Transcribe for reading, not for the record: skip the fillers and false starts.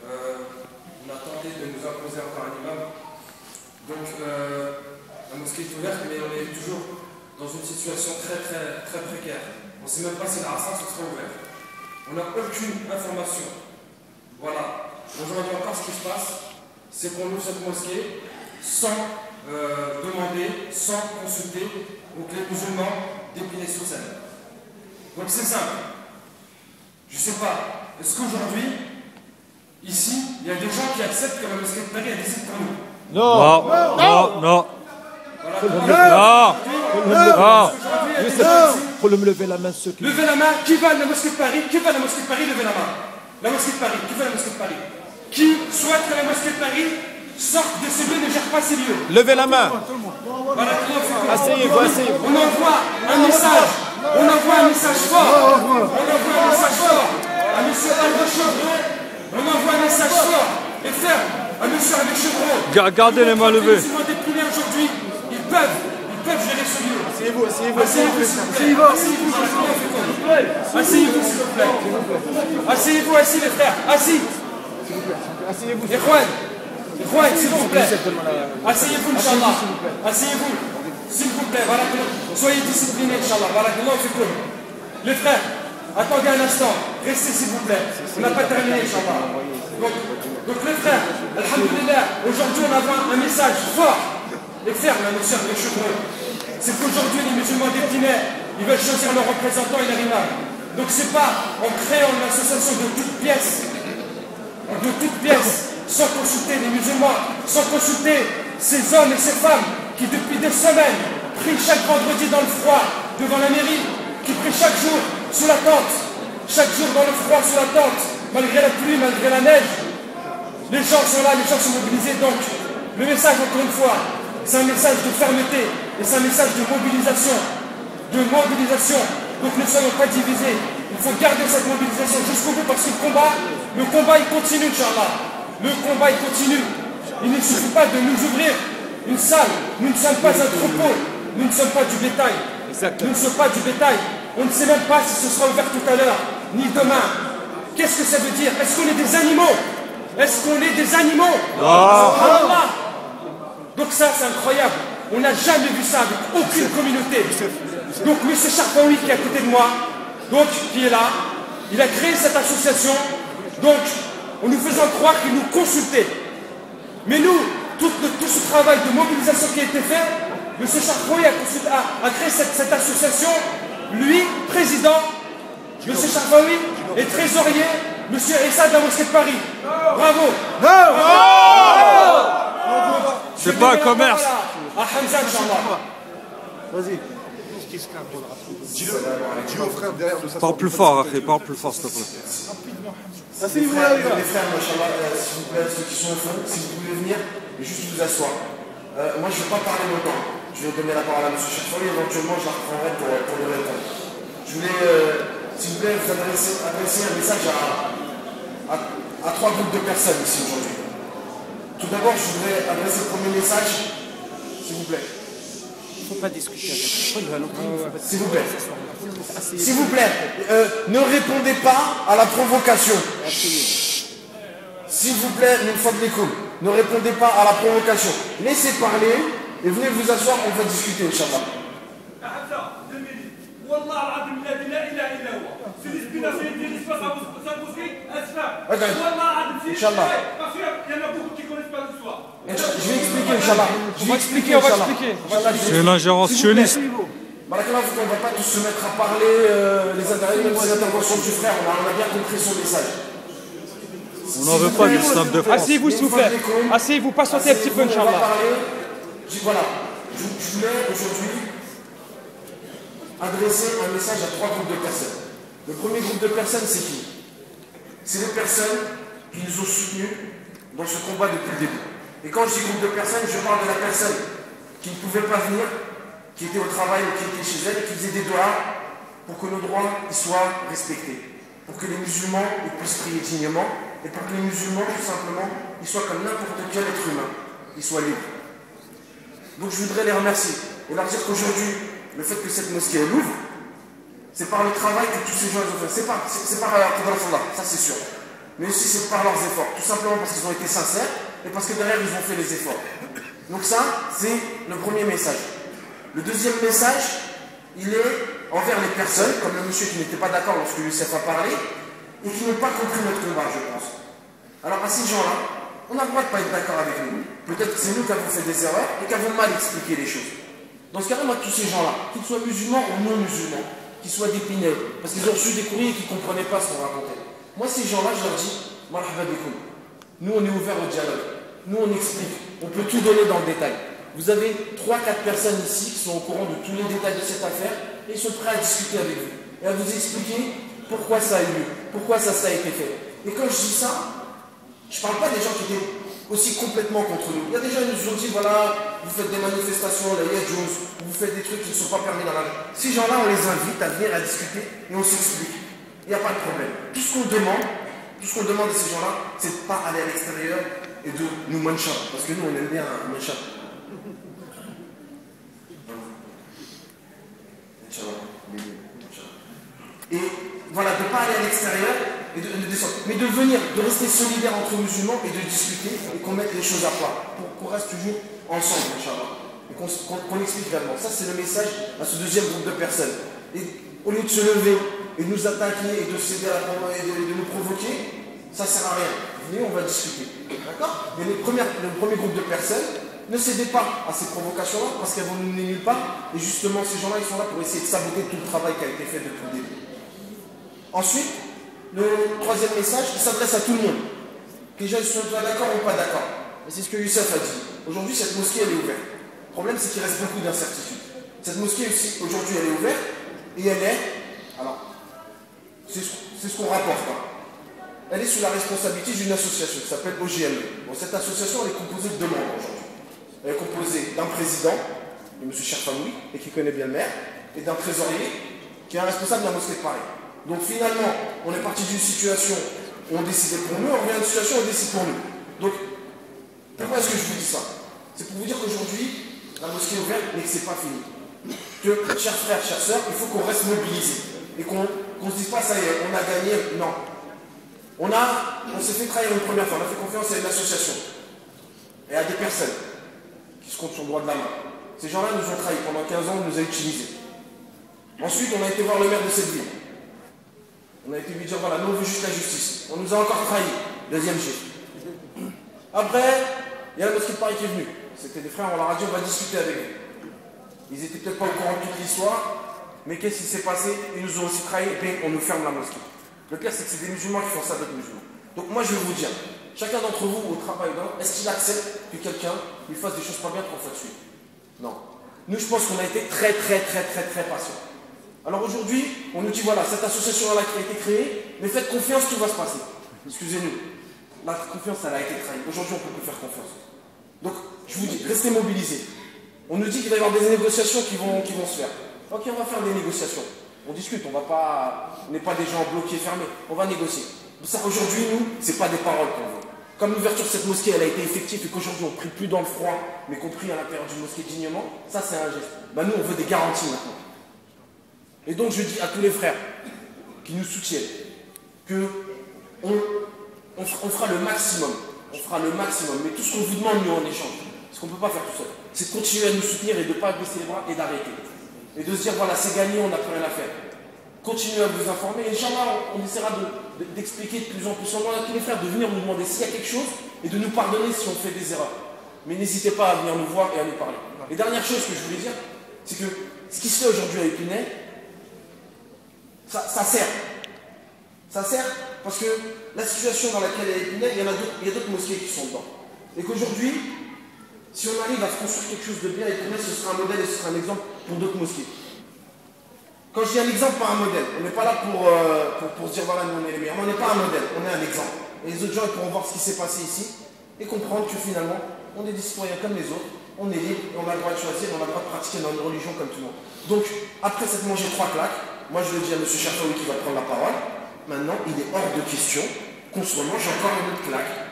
On a tenté de nous imposer encore un imam. Donc, la mosquée est ouverte, mais on est toujours dans une situation très précaire. On ne sait même pas si la Asra se sera ouverte. On n'a aucune information. Voilà. Aujourd'hui encore, ce qui se passe, c'est qu'on ouvre cette mosquée sans demander, sans consulter, donc les musulmans déclinés sur scène. Donc c'est simple. Je ne sais pas, est-ce qu'aujourd'hui, ici, il y a des gens qui acceptent que la mosquée de Paris est décide pour nous? Non. Non. Non. Faut me lever la main ceux qui... Levez la main, qui va à la mosquée de Paris? Qui va à la mosquée de Paris? Levez la main. La mosquée de Paris, qui va à la mosquée de Paris? Qui souhaite que la mosquée de Paris sorte de ces lieux, ne gère pas ces lieux? Levez la main. Voilà, Asseyez-vous, asseyez-vous. On envoie un message. On envoie un message fort. On envoie un message fort à M. Al-Bachevreau. On envoie un message fort et ferme à M. Al-Bachevreau. Gardez les mains levées. Aujourd'hui, ils peuvent gérer ce lieu. Asseyez-vous, asseyez-vous. Asseyez-vous, s'il vous plaît. Asseyez-vous, assis les frères. Assis. Asseyez-vous. Ikhwan, s'il vous plaît. Asseyez-vous, Inch'Allah. Asseyez-vous. S'il vous plaît, voilà, soyez disciplinés, Inch'Allah. Voilà, les frères, attendez un instant. Restez, s'il vous plaît. On n'a pas terminé, Inch'Allah. Donc les frères, alhamdoulilah, aujourd'hui on a un message fort et ferme à nos sœurs les cheveux. C'est qu'aujourd'hui les musulmans déclinés, ils veulent choisir leurs représentants et leur imam. Donc c'est pas en créant une association de toutes pièces, sans consulter les musulmans, sans consulter ces hommes et ces femmes qui depuis des semaines prient chaque vendredi dans le froid devant la mairie, qui prient chaque jour sous la tente, chaque jour dans le froid sous la tente, malgré la pluie, malgré la neige. Les gens sont là, les gens sont mobilisés. Donc le message, encore une fois, c'est un message de fermeté et c'est un message de mobilisation. Donc ne soyons pas divisés. Il faut garder cette mobilisation jusqu'au bout parce que le combat il continue, Inch'Allah. Le combat il continue. Il ne suffit pas de nous ouvrir une salle. Nous ne sommes pas un troupeau. Nous ne sommes pas du bétail. Nous ne sommes pas du bétail. On ne sait même pas si ce sera ouvert tout à l'heure, ni demain. Qu'est-ce que ça veut dire? Est-ce qu'on est des animaux? Est-ce qu'on est des animaux? Subhanallah. Donc ça, c'est incroyable. On n'a jamais vu ça avec aucune communauté. Donc M. Charfaoui qui est à côté de moi, donc qui est là, il a créé cette association, donc en nous faisant croire qu'il nous consultait. Mais nous, tout ce travail de mobilisation qui a été fait, M. Charfaoui a créé cette association, lui, président, M. Charfaoui est trésorier, M. Issa de la mosquée de Paris. Bravo. C'est pas un commerce. À Hamza, Inch'Allah. Vas-y. Dis aux frères derrière de ça. Parle plus fort, Akhi, parle plus fort, s'il te plaît. Asseyez-vous là, les gars. Les frères, Inch'Allah, s'il vous plaît, ceux qui sont au fond, si vous voulez venir, et juste vous asseoir. Moi, je ne vais pas parler longtemps. Je vais donner la parole à M. Charfaoui, éventuellement, je la reprendrai pour lui répondre. Je voulais, s'il vous plaît, vous adresser un message à 3 groupes de personnes ici aujourd'hui. Tout d'abord, je voudrais adresser le premier message, s'il vous plaît. Il ne faut pas discuter avec eux. S'il vous plaît. S'il vous plaît, ne répondez pas à la provocation. S'il vous plaît, une fois de l'écoute, ne répondez pas à la provocation. Laissez parler et venez vous asseoir, on va discuter, Inch'Allah. Inch'Allah. Je vais expliquer, Inch'Allah. On va expliquer. C'est une ingérence sioniste. On ne va pas tous se mettre à parler les interventions du frère. On a bien compris son message. On n'en veut pas du islam de France. Asseyez-vous, s'il vous plaît. Asseyez-vous, patientez un petit peu, Inch'Allah. Voilà. Je voulais aujourd'hui adresser un message à 3 groupes de personnes. Le premier groupe de personnes, c'est qui? C'est les personnes qui nous ont soutenus dans ce combat depuis le début. Et quand je dis groupe de personnes, je parle de la personne qui ne pouvait pas venir, qui était au travail ou qui était chez elle, qui faisait des doigts pour que nos droits soient respectés, pour que les musulmans puissent prier dignement et pour que les musulmans, tout simplement, ils soient comme n'importe quel être humain, ils soient libres. Donc je voudrais les remercier et leur dire qu'aujourd'hui, le fait que cette mosquée elle ouvre, c'est par le travail que tous ces gens ont fait. C'est par Qadr Allah, ça c'est sûr. mais aussi c'est par leurs efforts. Tout simplement parce qu'ils ont été sincères et parce que derrière ils ont fait les efforts. Donc ça, c'est le premier message. Le deuxième message, il est envers les personnes, comme le monsieur qui n'était pas d'accord lorsque Youssef a parlé, et qui n'ont pas compris notre combat, je pense. Alors à ces gens-là, on a le droit de ne pas être d'accord avec nous. Peut-être que c'est nous qui avons fait des erreurs et qui avons mal expliqué les choses. Dans ce cas-là, moi, tous ces gens-là, qu'ils soient musulmans ou non musulmans, qu'ils soient d'Épinay, parce qu'ils ont reçu des courriers et qu'ils ne comprenaient pas ce qu'on racontait. Moi, ces gens-là, je leur dis, marhaba bikoum. Nous, on est ouvert au dialogue. Nous, on explique. On peut tout donner dans le détail. Vous avez 3-4 personnes ici qui sont au courant de tous les détails de cette affaire et ils sont prêts à discuter avec vous et à vous expliquer pourquoi ça a eu lieu, pourquoi ça a été fait. Et quand je dis ça, je ne parle pas des gens qui étaient aussi complètement contre nous. Il y a des gens qui nous ont dit, voilà, vous faites des manifestations, la Yadjouz, vous faites des trucs qui ne sont pas permis dans la rue. Ces gens-là, on les invite à venir à discuter et on s'explique. Il n'y a pas de problème. Tout ce qu'on demande de ces gens-là, c'est de ne pas aller à l'extérieur et de nous mancha. Parce que nous, on aime bien un mancha. Et voilà, de ne pas aller à l'extérieur et de descendre. Mais de venir, de rester solidaire entre musulmans et de discuter et qu'on mette les choses à plat. Pour qu'on reste toujours ensemble, Inch'Allah. Et qu'on explique réellement. Ça, c'est le message à ce deuxième groupe de personnes. Et au lieu de se lever et de nous attaquer et de céder à la et de nous provoquer, ça ne sert à rien. Venez, on va discuter. D'accord? Mais le premier groupe de personnes, ne cédez pas à ces provocations-là parce qu'elles vont nous mener nulle part. Et justement, ces gens-là, ils sont là pour essayer de saboter tout le travail qui a été fait depuis le début. Ensuite, le troisième message, il s'adresse à tout le monde. Que les gens soient d'accord ou pas d'accord. Et c'est ce que Youssef a dit. Aujourd'hui, cette mosquée, elle est ouverte. Le problème, c'est qu'il reste beaucoup d'incertitudes. Cette mosquée aussi, aujourd'hui, elle est ouverte. Et elle est... Alors, c'est ce qu'on rapporte. Elle est sous la responsabilité d'une association qui s'appelle OGME. Bon, cette association, elle est composée de 2 membres aujourd'hui. Elle est composée d'un président, de M. Cherfaoui, et qui connaît bien le maire, et d'un trésorier, qui est un responsable de la mosquée de Paris. Donc finalement, on est parti d'une situation où on décidait pour nous, on revient à une situation où on décide pour nous. Donc, pourquoi est-ce que je vous dis ça? C'est pour vous dire qu'aujourd'hui, la mosquée est ouverte, mais que c'est pas fini. Que, chers frères, chères sœurs, il faut qu'on reste mobilisés. Et qu'on se dise pas, ça y est, on a gagné. Non. On s'est fait trahir une première fois, on a fait confiance à une association. Et à des personnes qui se comptent sur le droit de la main. Ces gens-là nous ont trahis pendant 15 ans, on nous a utilisés. Ensuite, on a été voir le maire de cette ville. On a été lui dire, voilà, nous on veut juste la justice. On nous a encore trahis. Deuxième chiffre. Après, il y a la mosquée de Paris qui est venue. C'était des frères, on leur a dit, on va discuter avec eux. Ils étaient peut-être pas au courant de toute l'histoire, mais qu'est-ce qui s'est passé? Ils nous ont aussi trahis et puis on nous ferme la mosquée. Le pire, c'est que c'est des musulmans qui font ça d'autres musulmans. Donc moi, je vais vous dire, chacun d'entre vous, au travail, est-ce qu'il accepte que quelqu'un lui fasse des choses pas bien pour faire suivre? Non. Nous, je pense qu'on a été très patients. Alors aujourd'hui, on nous dit, voilà, cette association-là qui a été créée, mais faites confiance, tout va se passer. Excusez-nous, la confiance, elle a été trahie. Aujourd'hui, on ne peut plus faire confiance. Donc, je vous dis, restez mobilisés. On nous dit qu'il va y avoir des négociations qui vont se faire. Ok, on va faire des négociations. On discute, on n'est pas des gens bloqués, fermés. On va négocier. Ça, aujourd'hui, nous, ce n'est pas des paroles qu'on veut. Comme l'ouverture de cette mosquée, elle a été effective et qu'aujourd'hui, on ne prie plus dans le froid, mais qu'on prie à l'intérieur d'une mosquée dignement, ça, c'est un geste. Nous, on veut des garanties maintenant. Et donc, je dis à tous les frères qui nous soutiennent qu'on fera le maximum. On fera le maximum. Mais tout ce qu'on vous demande, nous, en échange, ce qu'on ne peut pas faire tout seul, c'est de continuer à nous soutenir et de ne pas baisser les bras et d'arrêter. Et de se dire, voilà, c'est gagné, on n'a plus rien à faire. Continuez à vous informer. Et Inch'Allah, on essaiera d'expliquer de plus en plus. On demande à tous les frères de venir nous demander s'il y a quelque chose et de nous pardonner si on fait des erreurs. Mais n'hésitez pas à venir nous voir et à nous parler. Et dernière chose que je voulais dire, c'est que ce qui se fait aujourd'hui à Épinay, ça sert. Ça sert parce que la situation dans laquelle est Épinay, il y a d'autres mosquées qui sont dedans. Et qu'aujourd'hui, si on arrive à se construire quelque chose de bien, Épinay, ce sera un modèle et ce sera un exemple pour d'autres mosquées. Quand je dis un exemple, pas un modèle, on n'est pas là pour se dire voilà, nous on est les meilleurs. On n'est pas un modèle, on est un exemple. Et les autres gens ils pourront voir ce qui s'est passé ici et comprendre que finalement, on est des citoyens comme les autres, on est libre, et on a le droit de choisir, on a le droit de pratiquer notre religion comme tout le monde. Donc, après s'être mangé 3 claques, moi je le dis à M. Cherfaoui qui va prendre la parole, maintenant il est hors de question qu'on se remange encore une autre claque